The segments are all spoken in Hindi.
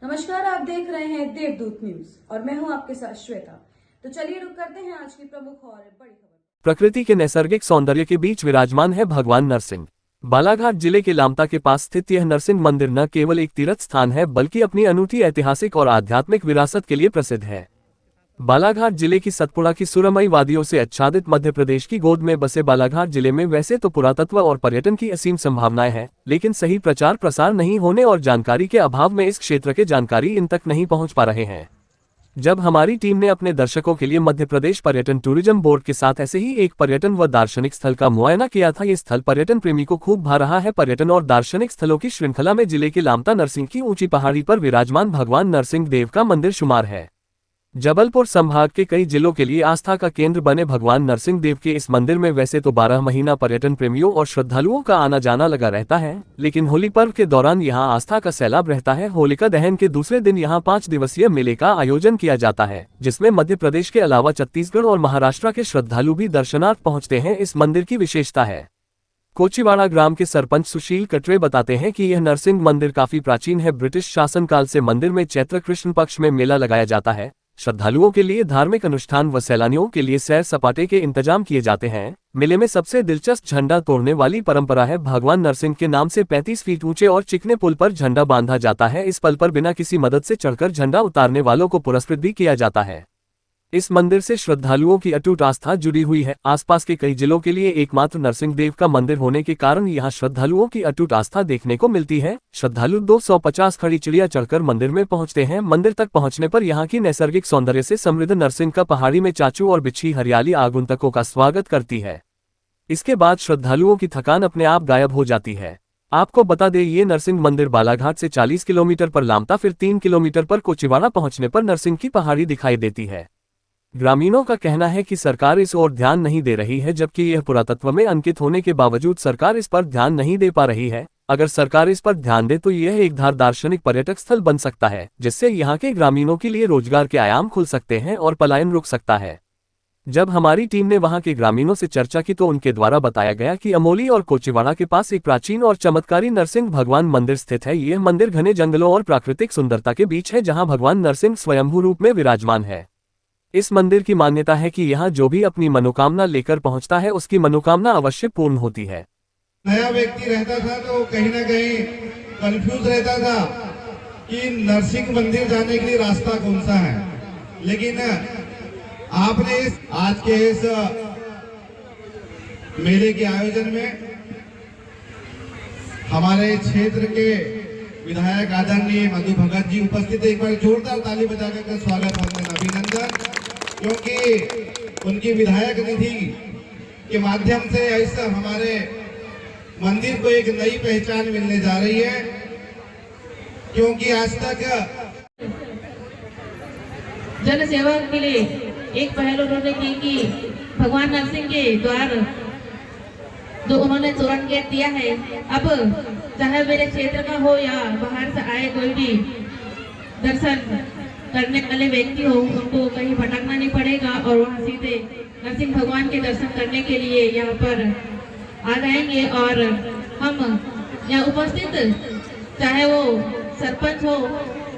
नमस्कार, आप देख रहे हैं देवदूत न्यूज और मैं हूं आपके साथ श्वेता। तो चलिए रुक करते हैं आज की प्रमुख और बड़ी खबर। प्रकृति के नैसर्गिक सौंदर्य के बीच विराजमान है भगवान नरसिंह। बालाघाट जिले के लामता के पास स्थित यह नरसिंह मंदिर न केवल एक तीर्थ स्थान है बल्कि अपनी अनूठी ऐतिहासिक और आध्यात्मिक विरासत के लिए प्रसिद्ध है। बालाघाट जिले की सतपुड़ा की सुरमई वादियों से आच्छादित मध्य प्रदेश की गोद में बसे बालाघाट जिले में वैसे तो पुरातत्व और पर्यटन की असीम संभावनाएं हैं, लेकिन सही प्रचार प्रसार नहीं होने और जानकारी के अभाव में इस क्षेत्र के जानकारी इन तक नहीं पहुंच पा रहे हैं। जब हमारी टीम ने अपने दर्शकों के लिए मध्य प्रदेश पर्यटन टूरिज्म बोर्ड के साथ ऐसे ही एक पर्यटन व दार्शनिक स्थल का मुआयना किया था, ये स्थल पर्यटन प्रेमी को खूब भा रहा है। पर्यटन और दार्शनिक स्थलों की श्रृंखला में जिले के लामता नरसिंह की ऊंची पहाड़ी पर विराजमान भगवान नरसिंह देव का मंदिर शुमार है। जबलपुर संभाग के कई जिलों के लिए आस्था का केंद्र बने भगवान नरसिंह देव के इस मंदिर में वैसे तो 12 महीना पर्यटन प्रेमियों और श्रद्धालुओं का आना जाना लगा रहता है, लेकिन होली पर्व के दौरान यहां आस्था का सैलाब रहता है। होलिका दहन के दूसरे दिन यहां 5 दिवसीय मेले का आयोजन किया जाता है, जिसमें मध्य प्रदेश के अलावा छत्तीसगढ़ और महाराष्ट्र के श्रद्धालु भी दर्शनार्थ पहुँचते हैं। इस मंदिर की विशेषता है। कोचीवाड़ा ग्राम के सरपंच सुशील कटरे बताते हैं कि यह नरसिंह मंदिर काफी प्राचीन है। ब्रिटिश शासनकाल से मंदिर में चैत्र कृष्ण पक्ष में मेला लगाया जाता है। श्रद्धालुओं के लिए धार्मिक अनुष्ठान व सैलानियों के लिए सैर सपाटे के इंतजाम किए जाते हैं। मेले में सबसे दिलचस्प झंडा तोड़ने वाली परंपरा है। भगवान नरसिंह के नाम से 35 फीट ऊंचे और चिकने पुल पर झंडा बांधा जाता है। इस पल पर बिना किसी मदद से चढ़कर झंडा उतारने वालों को पुरस्कृत भी किया जाता है। इस मंदिर से श्रद्धालुओं की अटूट आस्था जुड़ी हुई है। आसपास के कई जिलों के लिए एकमात्र नरसिंह देव का मंदिर होने के कारण यहां श्रद्धालुओं की अटूट आस्था देखने को मिलती है। श्रद्धालु 250 खड़ी चिड़िया चढ़कर मंदिर में पहुंचते हैं। मंदिर तक पहुंचने पर यहां की नैसर्गिक सौंदर्य से समृद्ध नरसिंह का पहाड़ी में चाचू और बिच्छी हरियाली आगंतुकों का स्वागत करती है। इसके बाद श्रद्धालुओं की थकान अपने आप गायब हो जाती है। आपको बता दें, ये नरसिंह मंदिर बालाघाट से 40 किलोमीटर पर लामता, फिर 3 किलोमीटर पर कोचीवाड़ा पहुंचने पर नरसिंह की पहाड़ी दिखाई देती है। ग्रामीणों का कहना है कि सरकार इस ओर ध्यान नहीं दे रही है, जबकि यह पुरातत्व में अंकित होने के बावजूद सरकार इस पर ध्यान नहीं दे पा रही है। अगर सरकार इस पर ध्यान दे तो यह एक दार्शनिक पर्यटक स्थल बन सकता है, जिससे यहाँ के ग्रामीणों के लिए रोजगार के आयाम खुल सकते हैं और पलायन रुक सकता है। जब हमारी टीम ने वहां के ग्रामीणों से चर्चा की तो उनके द्वारा बताया गया कि अमोली और कोचीवाड़ा के पास एक प्राचीन और चमत्कारी नरसिंह भगवान मंदिर स्थित है। यह मंदिर घने जंगलों और प्राकृतिक सुंदरता के बीच है, जहां भगवान नरसिंह स्वयंभू रूप में विराजमान है। इस मंदिर की मान्यता है कि यहाँ जो भी अपनी मनोकामना लेकर पहुँचता है उसकी मनोकामना अवश्य पूर्ण होती है। नया व्यक्ति रहता था तो कहीं ना कहीं कंफ्यूज रहता था कि नरसिंह मंदिर जाने के लिए रास्ता कौन सा है, लेकिन आपने आज के इस मेले के आयोजन में हमारे क्षेत्र के विधायक आदरणीय मधु भगत जी उपस्थित है। एक बार जोरदार ताली बजाकर स्वागत करने अभिनंदन, क्योंकि उनकी विधायक निधि के माध्यम से ऐसा हमारे मंदिर को एक नई पहचान मिलने जा रही है। क्योंकि आज तक जन सेवा के लिए एक पहल उन्होंने की कि भगवान नरसिंह के द्वार जो उन्होंने तोरण गेट दिया है, अब चाहे मेरे क्षेत्र का हो या बाहर से आए कोई भी दर्शन करने वाले व्यक्ति हो, उनको कहीं भटकना नहीं पड़ेगा और वहाँ सीधे नरसिंह भगवान के दर्शन करने के लिए यहाँ पर आ जाएंगे। और हम यहाँ उपस्थित चाहे वो सरपंच हो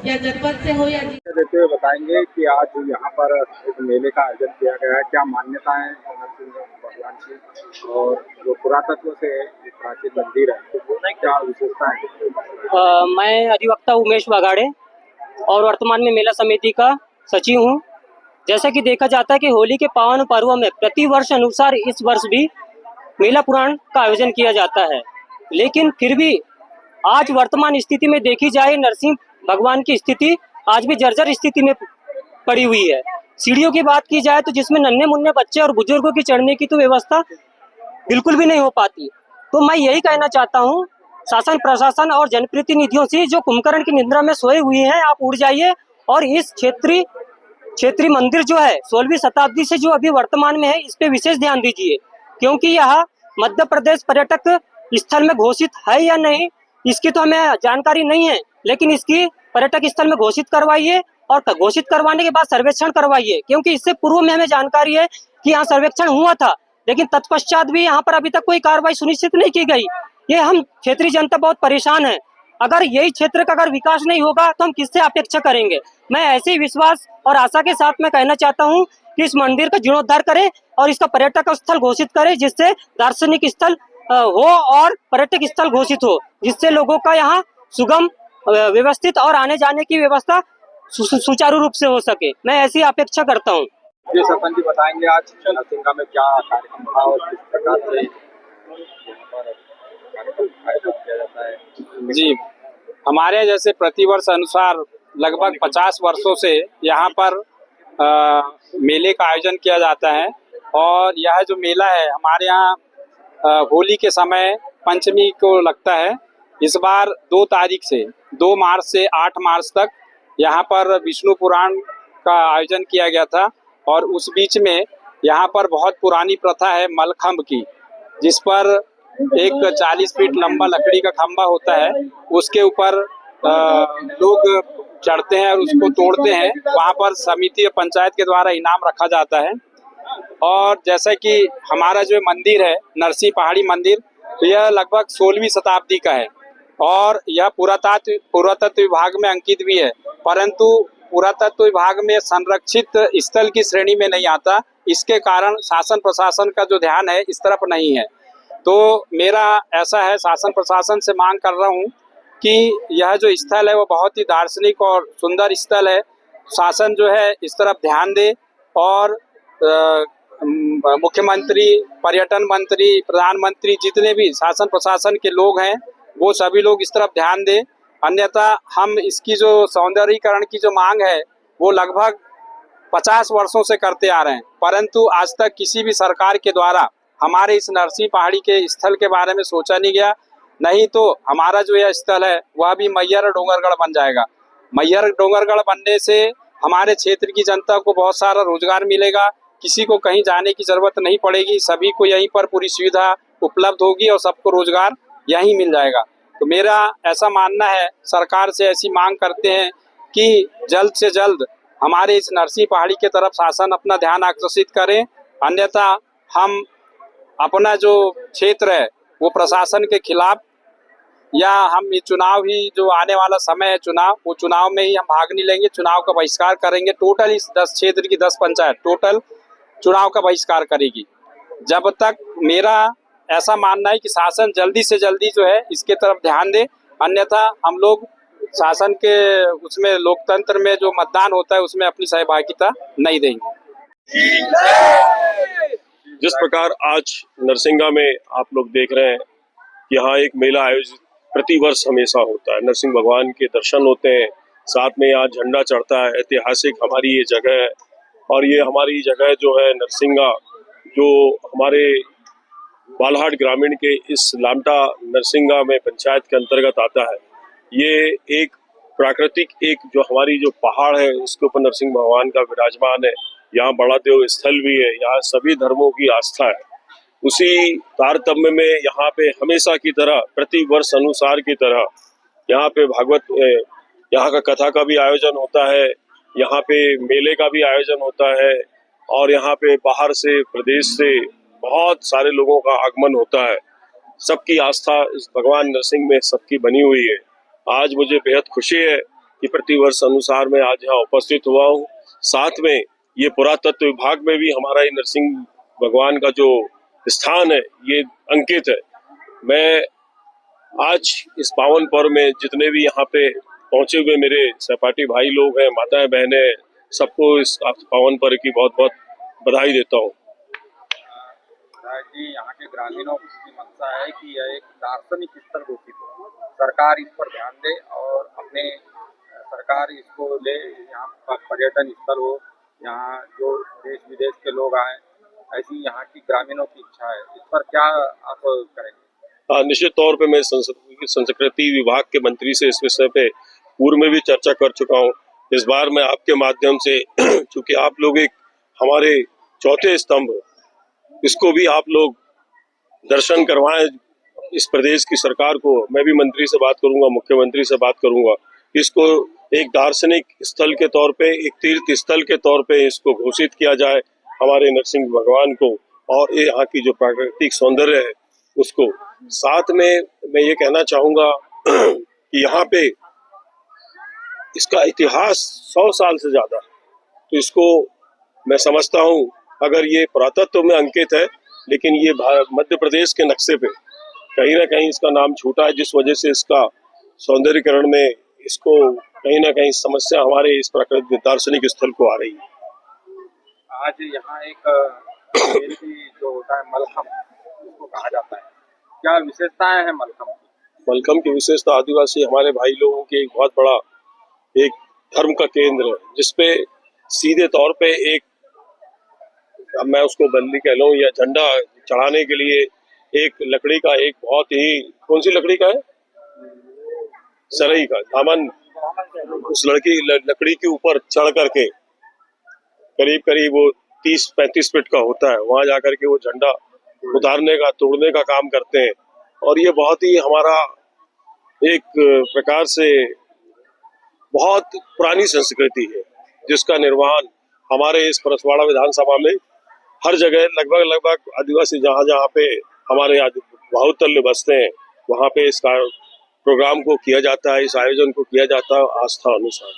या जनपद से हो या देते हुए बताएंगे कि आज यहाँ पर एक मेले का आयोजन किया गया है। क्या मान्यता है नरसिंह भगवान की और जो पुरातत्व से प्राचीन मंदिर है, क्या विशेषता है? मैं अधिवक्ता उमेश वाघाड़े और वर्तमान में मेला समिति का सचिव हूँ। जैसा कि देखा जाता है कि होली के पावन पर्व में प्रति वर्ष अनुसार इस वर्ष भी मेला पुराण का आयोजन किया जाता है, लेकिन फिर भी आज वर्तमान स्थिति में देखी जाए नरसिंह भगवान की स्थिति आज भी जर्जर स्थिति में पड़ी हुई है। सीढ़ियों की बात की जाए तो जिसमें नन्हे मुन्ने बच्चे और बुजुर्गों की चढ़ने की तो व्यवस्था बिल्कुल भी नहीं हो पाती। तो मैं यही कहना चाहता हूँ शासन प्रशासन और जनप्रतिनिधियों से, जो कुंभकर्ण की निद्रा में सोए हुए हैं, आप उठ जाइए और इस क्षेत्रीय मंदिर जो है 16वीं शताब्दी से जो अभी वर्तमान में है, इस पे विशेष ध्यान दीजिए, क्योंकि यह मध्य प्रदेश पर्यटक स्थल में घोषित है या नहीं इसकी तो हमें जानकारी नहीं है, लेकिन इसकी पर्यटक स्थल में घोषित करवाइए और घोषित करवाने के बाद सर्वेक्षण करवाइए, क्योंकि इससे पूर्व में हमें जानकारी है कि यहाँ सर्वेक्षण हुआ था, लेकिन तत्पश्चात भी यहाँ पर अभी तक कोई कार्रवाई सुनिश्चित नहीं की गई। ये हम क्षेत्रीय जनता बहुत परेशान है अगर यही क्षेत्र का अगर विकास नहीं होगा तो हम किससे अपेक्षा करेंगे। मैं ऐसे ही विश्वास और आशा के साथ मैं कहना चाहता हूँ कि इस मंदिर का जीर्णोद्धार करें और इसका पर्यटक स्थल घोषित करें, जिससे दार्शनिक स्थल हो और पर्यटक स्थल घोषित हो, जिससे लोगों का यहाँ सुगम, व्यवस्थित और आने जाने की व्यवस्था सुचारू रूप से हो सके। मैं ऐसी अपेक्षा करता हूँ। जी सरपंच जी, बताएंगे आज नरसिंगा में क्या कार्यक्रम था और किस प्रकार से यहाँ पर कार्यक्रम आयोजित किया जाता है। जी, हमारे जैसे प्रतिवर्ष अनुसार लगभग 50 वर्षों से यहाँ पर मेले का आयोजन किया जाता है। और यह जो मेला है हमारे यहाँ होली के समय पंचमी को लगता है। इस बार 2 तारीख से 2 मार्च से 8 मार्च तक यहाँ पर विष्णु पुराण का आयोजन किया गया था। और उस बीच में यहाँ पर बहुत पुरानी प्रथा है मलखम्ब की, जिस पर एक 40 फीट लंबा लकड़ी का खंबा होता है, उसके ऊपर लोग चढ़ते हैं और उसको तोड़ते हैं। वहाँ पर समिति और पंचायत के द्वारा इनाम रखा जाता है। और जैसा कि हमारा जो मंदिर है नरसिंह पहाड़ी मंदिर, तो यह लगभग 16वीं शताब्दी का है और यह पुरातत्व विभाग में अंकित भी है, परंतु पुरातत्व विभाग में संरक्षित स्थल की श्रेणी में नहीं आता। इसके कारण शासन प्रशासन का जो ध्यान है इस तरफ नहीं है। तो मेरा ऐसा है, शासन प्रशासन से मांग कर रहा हूँ कि यह जो स्थल है वो बहुत ही दार्शनिक और सुंदर स्थल है। शासन जो है इस तरफ ध्यान दे और मुख्यमंत्री, पर्यटन मंत्री, प्रधानमंत्री, जितने भी शासन प्रशासन के लोग हैं वो सभी लोग इस तरफ ध्यान दें। अन्यथा हम इसकी जो सौंदर्यीकरण की जो मांग है वो लगभग 50 वर्षों से करते आ रहे हैं, परंतु आज तक किसी भी सरकार के द्वारा हमारे इस नरसिंह पहाड़ी के स्थल के बारे में सोचा नहीं गया। नहीं तो हमारा जो यह स्थल है वह भी मैहर डोंगरगढ़ बन जाएगा। मैहर डोंगरगढ़ बनने से हमारे क्षेत्र की जनता को बहुत सारा रोजगार मिलेगा, किसी को कहीं जाने की जरूरत नहीं पड़ेगी, सभी को यहीं पर पूरी सुविधा उपलब्ध होगी और सबको रोजगार यहीं मिल जाएगा। तो मेरा ऐसा मानना है, सरकार से ऐसी मांग करते हैं कि जल्द से जल्द हमारे इस नरसिंह पहाड़ी के तरफ शासन अपना ध्यान आकर्षित करें, अन्यथा हम अपना जो क्षेत्र है वो प्रशासन के खिलाफ, या हम ये चुनाव ही जो आने वाला समय है चुनाव, वो चुनाव में ही हम भाग नहीं लेंगे, चुनाव का बहिष्कार करेंगे। टोटल इस 10 क्षेत्र की 10 पंचायत टोटल चुनाव का बहिष्कार करेगी। जब तक मेरा ऐसा मानना है कि शासन जल्दी से जल्दी जो है इसके तरफ ध्यान दे, अन्यथा हम लोग शासन के उसमें लोकतंत्र में जो मतदान होता है उसमें अपनी सहभागिता नहीं देंगे। जिस प्रकार आज नरसिंगा में आप लोग देख रहे हैं, यहाँ एक मेला आयोजित प्रतिवर्ष हमेशा होता है। नरसिंह भगवान के दर्शन होते हैं, साथ में यहाँ झंडा चढ़ता है। ऐतिहासिक हमारी ये जगह है और ये हमारी जगह जो है नरसिंगा, जो हमारे बालाहाट ग्रामीण के इस लामटा नरसिंगा में पंचायत के अंतर्गत आता है। ये एक प्राकृतिक एक जो हमारी जो पहाड़ है उसके ऊपर नरसिंह भगवान का विराजमान है। यहाँ बड़ा देव स्थल भी है, यहाँ सभी धर्मों की आस्था है। उसी तारतम्य में यहाँ पे हमेशा की तरह प्रति वर्ष अनुसार की तरह यहाँ पे भागवत, यहाँ का कथा का भी आयोजन होता है, यहाँ पे मेले का भी आयोजन होता है और यहाँ पे बाहर से प्रदेश से बहुत सारे लोगों का आगमन होता है। सबकी आस्था इस भगवान नरसिंह में सबकी बनी हुई है। आज मुझे बेहद खुशी है कि प्रतिवर्ष अनुसार मैं आज यहाँ उपस्थित हुआ हूँ। साथ में ये पुरातत्व विभाग में भी हमारा ये नरसिंह भगवान का जो स्थान है ये अंकित है। मैं आज इस पावन पर्व में जितने भी यहाँ पे पहुंचे हुए मेरे सहपाठी भाई लोग हैं, माताएं बहनें, सबको इस पावन पर्व की बहुत बहुत बधाई देता हूँ। जी, यहाँ के ग्रामीणों की मंशा है कि यह एक दार्शनिक स्थल घोषित हो, सरकार इस पर ध्यान दे और अपने सरकार इसको ले, यहाँ पर पर्यटन स्थल हो, यहाँ जो देश विदेश के लोग आए, ऐसी यहाँ की ग्रामीणों की इच्छा है। इस पर क्या आप करेंगे? निश्चित तौर पे मैं संस्कृति विभाग के मंत्री से इस विषय पे पूर्व में भी चर्चा कर चुका हूँ। इस बार मैं आपके माध्यम से चूंकि आप लोग एक हमारे चौथे स्तंभ, इसको भी आप लोग दर्शन करवाएं इस प्रदेश की सरकार को। मैं भी मंत्री से बात करूंगा, मुख्यमंत्री से बात करूंगा, इसको एक दार्शनिक स्थल के तौर पे, एक तीर्थ स्थल के तौर पे इसको घोषित किया जाए हमारे नरसिंह भगवान को, और ये यहाँ की जो प्राकृतिक सौंदर्य है उसको। साथ में मैं ये कहना चाहूंगा कि यहाँ पे इसका इतिहास 100 साल से ज्यादा है। तो इसको मैं समझता हूँ, अगर ये पुरातत्व में अंकित है, लेकिन ये मध्य प्रदेश के नक्शे पे कहीं ना कहीं इसका नाम छूटा है, जिस वजह से इसका सौंदर्यीकरण में इसको कहीं ना कहीं समस्या हमारे इस प्राकृतिक दार्शनिक स्थल को आ रही है। आज यहाँ एक खेल भी जो होता है मलखम, उसको कहा जाता है, क्या विशेषताएं हैं मलखम की? मलखम की विशेषता आदिवासी हमारे भाई लोगों के एक बहुत बड़ा एक धर्म का केंद्र है, जिसपे सीधे तौर पे एक, अब मैं उसको बल्ली कह लूं या झंडा चढ़ाने के लिए एक लकड़ी का, एक बहुत ही, कौन सी लकड़ी का है, सरई का दामन, उस लकड़ी के ऊपर चढ़ करके करीब करीब वो 30-35 फीट का होता है, वहां जाकर के वो झंडा उतारने का, तोड़ने का काम करते हैं। और ये बहुत ही हमारा एक प्रकार से बहुत पुरानी संस्कृति है, जिसका निर्वहन हमारे इस परसवाड़ा विधानसभा में हर जगह लगभग आदिवासी जहाँ जहाँ पे हमारे बाहुतल्य बसते हैं, वहाँ पे इस प्रोग्राम को किया जाता है, इस आयोजन को किया जाता है आस्था अनुसार।